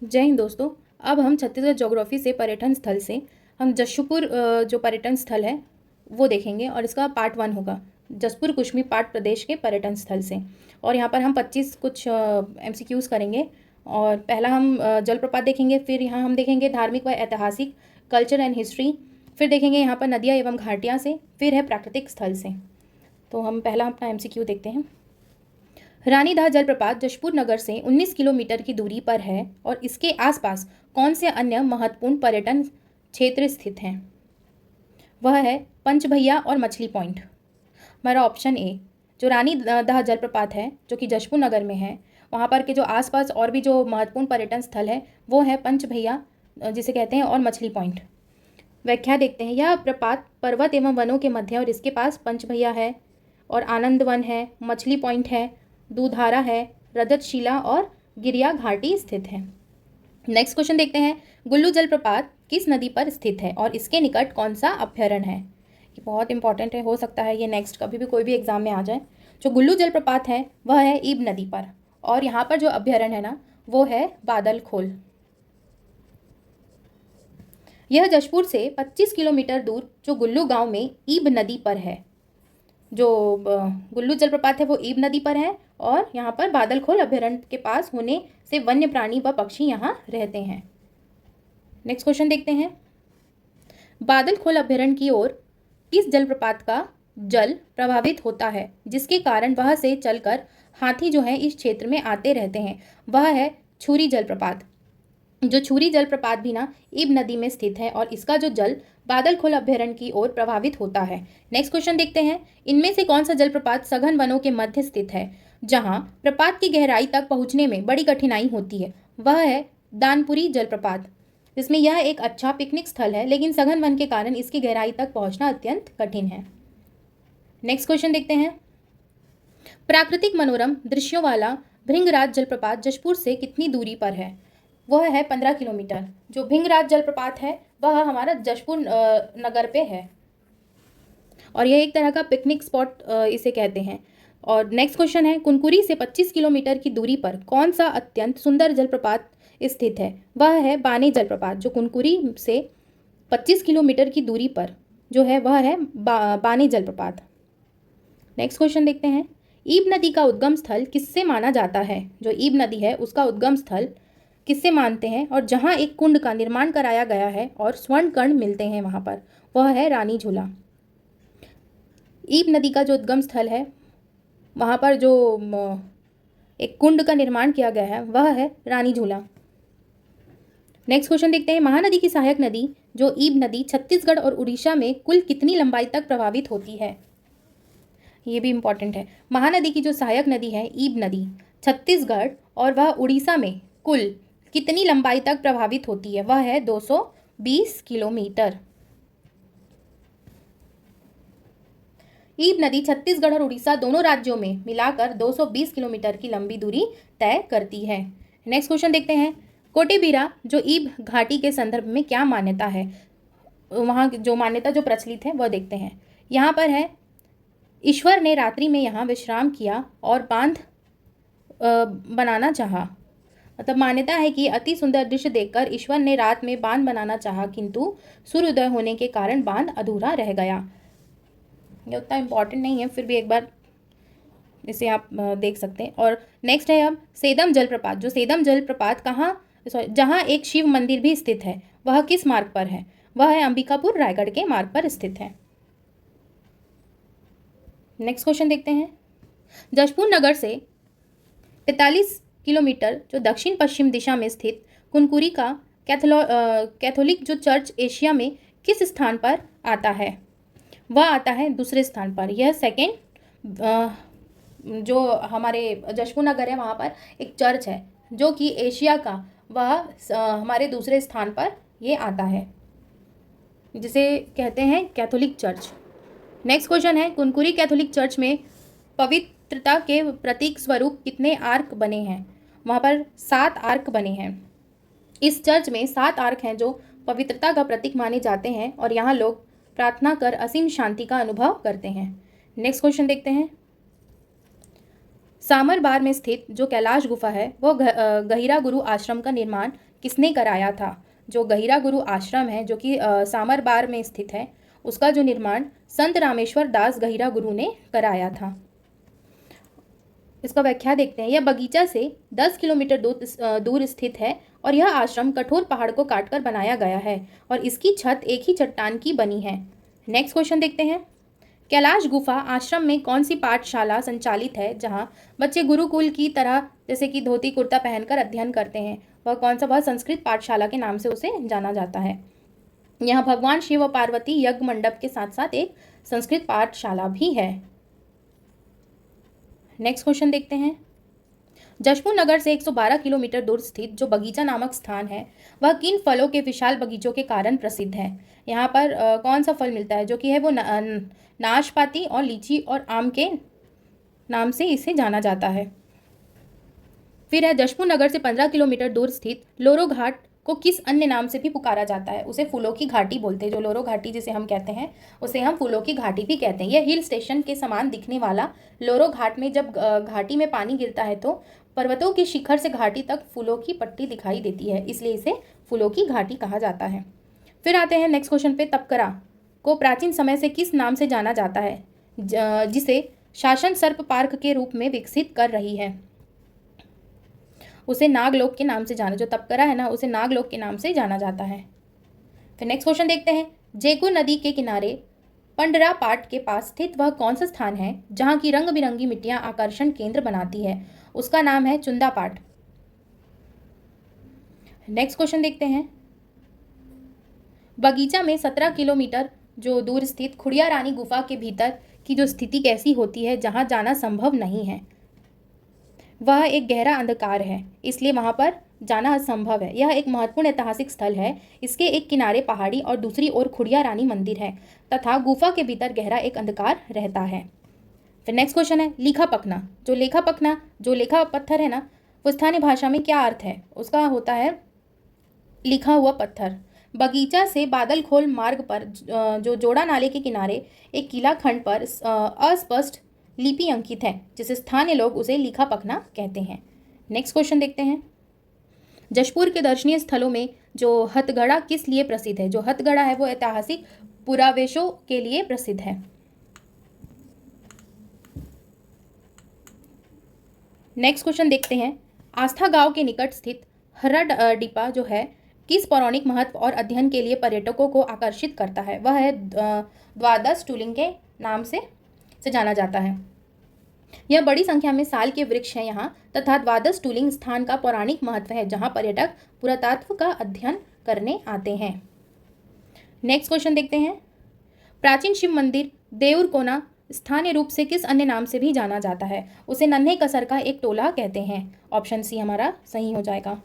जय हिंद दोस्तों। अब हम छत्तीसगढ़ ज्योग्राफी से पर्यटन स्थल से हम जशपुर जो पर्यटन स्थल है वो देखेंगे और इसका पार्ट 1 होगा। जसपुर कुश्मी पाट प्रदेश के पर्यटन स्थल से। और यहाँ पर हम 25 कुछ MCQs करेंगे। और पहला हम जलप्रपात देखेंगे, फिर यहाँ हम देखेंगे धार्मिक व ऐतिहासिक, कल्चर एंड हिस्ट्री, फिर देखेंगे यहाँ पर नदियाँ एवं घाटियाँ से, फिर है प्राकृतिक स्थल से। तो हम पहला अपना MCQ देखते हैं। रानीधार जलप्रपात जशपुर नगर से 19 किलोमीटर की दूरी पर है और इसके आसपास कौन से अन्य महत्वपूर्ण पर्यटन क्षेत्र स्थित हैं? वह है पंचभैया और मछली पॉइंट। हमारा ऑप्शन ए जो रानीधार जलप्रपात है जो कि जशपुर नगर में है, वहाँ पर के जो आसपास और भी जो महत्वपूर्ण पर्यटन स्थल है वो है पंचभैया जिसे कहते हैं और मछली पॉइंट। व्याख्या देखते हैं। यह प्रपात पर्वत एवं वनों के मध्य और इसके पास पंचभैया है और आनंद वन है, मछली पॉइंट है, दूधारा है, रजतशिला और गिरिया घाटी स्थित है। नेक्स्ट क्वेश्चन देखते हैं। गुल्लू जलप्रपात किस नदी पर स्थित है और इसके निकट कौन सा अभ्यारण्य है? ये बहुत इंपॉर्टेंट है, हो सकता है ये नेक्स्ट कभी भी कोई भी एग्जाम में आ जाए। जो गुल्लू जलप्रपात है वह है ईब नदी पर और यहाँ पर जो अभ्यारण्य है ना वो है बादलखोल। यह जशपुर से 25 किलोमीटर दूर जो गुल्लू गांव में ईब नदी पर है। जो गुल्लू जलप्रपात है वो ईब नदी पर है और यहाँ पर बादलखोल अभ्यारण्य के पास होने से वन्य प्राणी व पक्षी यहाँ रहते हैं। नेक्स्ट क्वेश्चन देखते हैं। बादलखोल अभ्यारण्य की ओर किस जलप्रपात का जल प्रभावित होता है जिसके कारण वह से चलकर हाथी जो है इस क्षेत्र में आते रहते हैं? वह है छुरी जलप्रपात। जो छुरी जलप्रपात भी ना ईब नदी में स्थित है और इसका जो जल बादलखोल अभ्यारण्य की ओर प्रभावित होता है। नेक्स्ट क्वेश्चन देखते हैं। इनमें से कौन सा जलप्रपात सघन वनों के मध्य स्थित है जहां प्रपात की गहराई तक पहुंचने में बड़ी कठिनाई होती है? वह है दानपुरी जलप्रपात, जिसमें यह एक अच्छा पिकनिक स्थल है लेकिन सघन वन के कारण इसकी गहराई तक पहुंचना अत्यंत कठिन है। नेक्स्ट क्वेश्चन देखते हैं। प्राकृतिक मनोरम दृश्यों वाला भृंगराज जलप्रपात जशपुर से कितनी दूरी पर है? वह है 15 किलोमीटर। जो भृंगराज जलप्रपात है वह हमारा जशपुर नगर पे है और यह एक तरह का पिकनिक स्पॉट इसे कहते हैं। और नेक्स्ट क्वेश्चन है। कुनकुरी से 25 किलोमीटर की दूरी पर कौन सा अत्यंत सुंदर जलप्रपात स्थित है? वह है बाने जलप्रपात। जो कुनकुरी से 25 किलोमीटर की दूरी पर जो है वह है बाने जलप्रपात। नेक्स्ट क्वेश्चन देखते हैं। ईब नदी का उद्गम स्थल किससे माना जाता है? जो ईब नदी है उसका उद्गम स्थल किससे मानते हैं और जहां एक कुंड का निर्माण कराया गया है और स्वर्ण कर्ण मिलते हैं वहां पर? वह है रानी झूला। ईब नदी का जो उद्गम स्थल है वहां पर जो एक कुंड का निर्माण किया गया है वह है रानी झूला। नेक्स्ट क्वेश्चन देखते हैं। महानदी की सहायक नदी जो ईब नदी छत्तीसगढ़ और उड़ीसा में कुल कितनी लंबाई तक प्रभावित होती है? ये भी इंपॉर्टेंट है। महानदी की जो सहायक नदी है ईब नदी छत्तीसगढ़ और वह उड़ीसा में कुल कितनी लंबाई तक प्रभावित होती है? वह है 220 किलोमीटर। ईब नदी छत्तीसगढ़ और उड़ीसा दोनों राज्यों में मिलाकर 220 किलोमीटर की लंबी दूरी तय करती है। नेक्स्ट क्वेश्चन देखते हैं। कोटेबीरा जो ईब घाटी के संदर्भ में क्या मान्यता है? वहाँ जो मान्यता जो प्रचलित है वह देखते हैं। यहाँ पर है ईश्वर ने रात्रि में यहाँ विश्राम किया और बांध बनाना चाहा। मतलब मान्यता है कि अति सुंदर दृश्य देखकर ईश्वर ने रात में बांध बनाना चाहा किंतु सूर्योदय होने के कारण बांध अधूरा रह गया। ये उतना इम्पॉर्टेंट नहीं है, फिर भी एक बार इसे आप देख सकते हैं। और नेक्स्ट है अब सेदम जलप्रपात। जो सेदम जलप्रपात जहाँ एक शिव मंदिर भी स्थित है वह किस मार्ग पर है? वह है अंबिकापुर रायगढ़ के मार्ग पर स्थित है। नेक्स्ट क्वेश्चन देखते हैं। जशपुर नगर से 43 किलोमीटर जो दक्षिण पश्चिम दिशा में स्थित कुनकुरी का कैथोलिक जो चर्च एशिया में किस स्थान पर आता है? वह आता है दूसरे स्थान पर। यह सेकेंड जो हमारे जशपुर नगर है वहाँ पर एक चर्च है जो कि एशिया का वह हमारे दूसरे स्थान पर ये आता है जिसे कहते हैं कैथोलिक चर्च। नेक्स्ट क्वेश्चन है। कुनकुरी कैथोलिक चर्च में पवित्रता के प्रतीक स्वरूप कितने आर्क बने हैं? वहाँ पर 7 आर्क बने हैं। इस चर्च में 7 आर्क हैं जो पवित्रता का प्रतीक माने जाते हैं और यहाँ लोग प्रार्थना कर असीम शांति का अनुभव करते हैं। नेक्स्ट क्वेश्चन देखते हैं। सामरबार में स्थित जो कैलाश गुफा है वो गहिरा गुरु आश्रम का निर्माण किसने कराया था? जो गहिरा गुरु आश्रम है जो कि सामरबार में स्थित है, उसका जो निर्माण संत रामेश्वर दास गहिरा गुरु ने कराया था। इसका व्याख्या देखते हैं। यह बगीचा से 10 किलोमीटर दूर स्थित है और यह आश्रम कठोर पहाड़ को काटकर बनाया गया है और इसकी छत एक ही चट्टान की बनी है। नेक्स्ट क्वेश्चन देखते हैं। कैलाश गुफा आश्रम में कौन सी पाठशाला संचालित है जहां बच्चे गुरुकुल की तरह जैसे कि धोती कुर्ता पहनकर अध्ययन करते हैं? वह कौन सा? वह संस्कृत पाठशाला के नाम से उसे जाना जाता है। यहाँ भगवान शिव और पार्वती यज्ञ मंडप के साथ साथ एक संस्कृत पाठशाला भी है। नेक्स्ट क्वेश्चन देखते हैं। जशपुर नगर से 112 किलोमीटर दूर स्थित जो बगीचा नामक स्थान है वह किन फलों के विशाल बगीचों के कारण प्रसिद्ध है? यहाँ पर कौन सा फल मिलता है? जो कि है वो नाशपाती और लीची और आम के नाम से इसे जाना जाता है। फिर है जशपुर नगर से 15 किलोमीटर दूर स्थित लोरो घाट को किस अन्य नाम से भी पुकारा जाता है? उसे फूलों की घाटी बोलते हैं। जो लोरो घाटी जिसे हम कहते हैं उसे हम फूलों की घाटी भी कहते हैं। यह हिल स्टेशन के समान दिखने वाला लोरो घाट में जब घाटी में पानी गिरता है तो पर्वतों के शिखर से घाटी तक फूलों की पट्टी दिखाई देती है, इसलिए इसे फूलों की घाटी कहा जाता है। फिर आते हैं नेक्स्ट क्वेश्चन पे। तपकरा को प्राचीन समय से किस नाम से जाना जाता है जिसे शासन सर्प पार्क के रूप में विकसित कर रही है? उसे नागलोक के नाम से जाना, जो तपकरा है ना उसे नागलोक के नाम से जाना जाता है। फिर नेक्स्ट क्वेश्चन देखते हैं। जेगुर नदी के किनारे पंडरा पाट के पास स्थित वह कौन सा स्थान है जहां की रंग बिरंगी मिट्टियां आकर्षण केंद्र बनाती है? उसका नाम है चुंदा पाट। नेक्स्ट क्वेश्चन देखते हैं। बगीचा में 17 किलोमीटर जो दूर स्थित खुड़िया रानी गुफा के भीतर की जो स्थिति कैसी होती है जहां जाना संभव नहीं है? वह एक गहरा अंधकार है, इसलिए वहां पर जाना असंभव है। यह एक महत्वपूर्ण ऐतिहासिक स्थल है। इसके एक किनारे पहाड़ी और दूसरी ओर खुड़िया रानी मंदिर है तथा गुफा के भीतर गहरा एक अंधकार रहता है। फिर नेक्स्ट क्वेश्चन है लिखा पखना। जो लेखा पत्थर है ना वो स्थानीय भाषा में क्या अर्थ है? उसका होता है लिखा हुआ पत्थर। बगीचा से बादलखोल मार्ग पर जो जोड़ा नाले के किनारे एक किला खंड पर अस्पष्ट लिपि अंकित है जिसे स्थानीय लोग उसे लिखा पखना कहते हैं। नेक्स्ट क्वेश्चन देखते हैं। जशपुर के दर्शनीय स्थलों में जो हथगढ़ा किस लिए प्रसिद्ध है? जो हथगढ़ा है वो ऐतिहासिक पुरावेशों के लिए प्रसिद्ध है। नेक्स्ट क्वेश्चन देखते हैं। आस्था गांव के निकट स्थित हर्रा डिपा जो है किस पौराणिक महत्व और अध्ययन के लिए पर्यटकों को आकर्षित करता है? वह है द्वादश टूलिंग के नाम से जाना जाता है। यह बड़ी संख्या में साल के वृक्ष हैं यहाँ तथा द्वादश टूलिंग स्थान का पौराणिक महत्व है जहाँ पर्यटक पुरातत्व का अध्ययन करने आते हैं। नेक्स्ट क्वेश्चन देखते हैं। प्राचीन शिव मंदिर देउरकोना स्थानीय रूप से किस अन्य नाम से भी जाना जाता है? उसे नन्हे कसर का एक टोला कहते हैं। ऑप्शन सी हमारा सही हो जाएगा।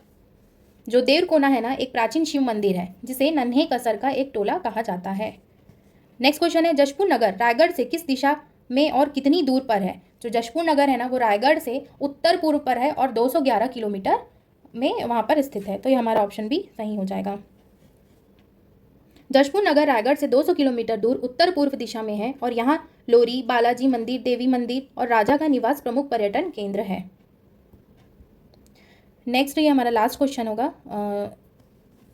जो देउरकोना है ना एक प्राचीन शिव मंदिर है जिसे नन्हे कसर का एक टोला कहा जाता है। नेक्स्ट क्वेश्चन है। जशपुर नगर रायगढ़ से किस दिशा में और कितनी दूर पर है? जो जशपुर नगर है ना वो रायगढ़ से उत्तर पूर्व पर है और 211 किलोमीटर में वहाँ पर स्थित है, तो ये हमारा ऑप्शन भी सही हो जाएगा। जशपुर नगर रायगढ़ से 200 किलोमीटर दूर उत्तर पूर्व दिशा में है और यहाँ लोरी, बालाजी मंदिर, देवी मंदिर और राजा का निवास प्रमुख पर्यटन केंद्र है। नेक्स्ट ये हमारा लास्ट क्वेश्चन होगा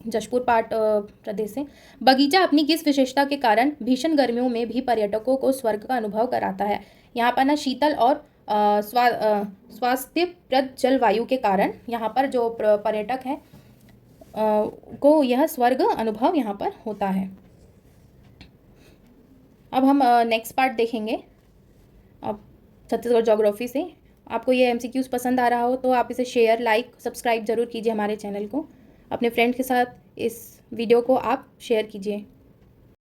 जशपुर पाट प्रदेश से। बगीचा अपनी किस विशेषता के कारण भीषण गर्मियों में भी पर्यटकों को स्वर्ग का अनुभव कराता है? यहाँ पर ना शीतल और स्वास्थ्यप्रद जलवायु के कारण यहाँ पर जो पर्यटक है को यह स्वर्ग अनुभव यहाँ पर होता है। अब हम नेक्स्ट पार्ट देखेंगे अब छत्तीसगढ़ ज्योग्राफी से। आपको ये एमसीक्यूज पसंद आ रहा हो तो आप इसे शेयर, लाइक, सब्सक्राइब जरूर कीजिए हमारे चैनल को। अपने फ्रेंड के साथ इस वीडियो को आप शेयर कीजिए।